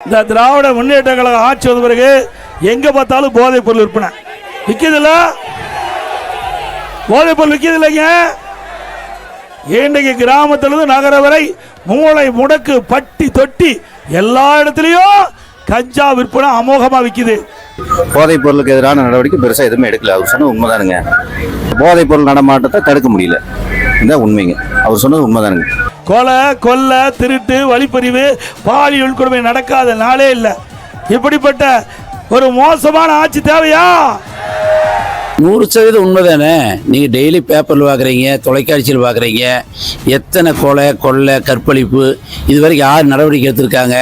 இந்த திராவிட முன்னேற்ற கழக ஆட்சி வந்த பிறகு எங்க பார்த்தாலும் போதைப் பொருள் விற்பனை விற்கிதுல்ல, போதைப் பொருள் விற்கிது இல்லைங்க. இன்றைக்கு கிராமத்திலிருந்து நகர வரை மூளை முடக்கு பட்டி தொட்டி எல்லா இடத்துலையும் கஞ்சா விற்பனை அமோகமா விற்கிது. போதைப் பொருளுக்கு எதிரான நடவடிக்கை பெருசாக எதுவுமே எடுக்கல. அவர் சொன்னது உண்மைதானுங்க. போதைப் பொருள் நடமாட்டத்தை தடுக்க முடியல, இதுதான் உண்மைங்க. அவர் சொன்னது உண்மைதானுங்க. கொலை கொள்ளை திருட்டு வழிப்பறிவு பாலியல் கொடுமை நடக்காத நாளே இல்லை. இப்படிப்பட்ட ஒரு மோசமான ஆட்சி தேவையா? 100% உண்மைதானே. நீங்கள் டெய்லி பேப்பரில் பார்க்குறீங்க, தொலைக்காட்சியில் பார்க்குறீங்க. எத்தனை கொலை கொள்ளை கற்பழிப்பு இது வரைக்கும் யார் நடவடிக்கை எடுத்திருக்காங்க?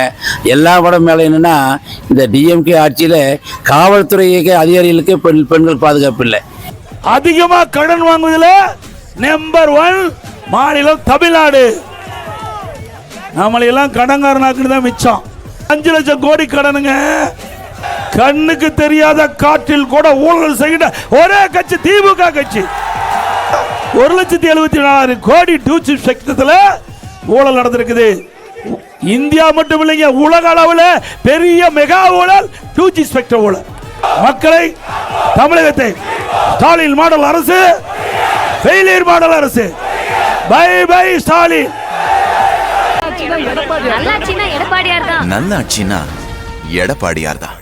எல்லா படம் மேலே என்னென்னா இந்த டிஎம்கே ஆட்சியில் காவல்துறைக்கு அதிகாரிகளுக்கு பெண்கள் பாதுகாப்பு இல்லை. அதிகமாக கடன் வாங்குவதில் நம்பர் 1 மாநிலம் தமிழ்நாடு. நம்மளையெல்லாம் கடன்காரனாக்குன்னு தான் மிச்சம். 5 லட்சம் கோடி கடனுங்க. கண்ணுக்கு தெரியாத காற்றில் கூட ஊழல் செய்கிற ஒரே கட்சி திமுக கட்சி. 1,74,000 கோடி டூச்சி செக்டத்தில் ஊழல் நடந்திருக்குது. இந்தியா மட்டும் இல்லைங்க, உலக அளவில் பெரிய மெகா ஊழல் டூச்சி செக்டர் ஊழல். மக்களை தமிழகத்தை ஸ்டாலின் மாடல் அரசு, ஃபெயிலியர் மாடல் அரசு. Bye bye Stalin. நல்லாட்சினா எடப்பாடியார் தான். நல்லாட்சினா எடப்பாடியார் தான்.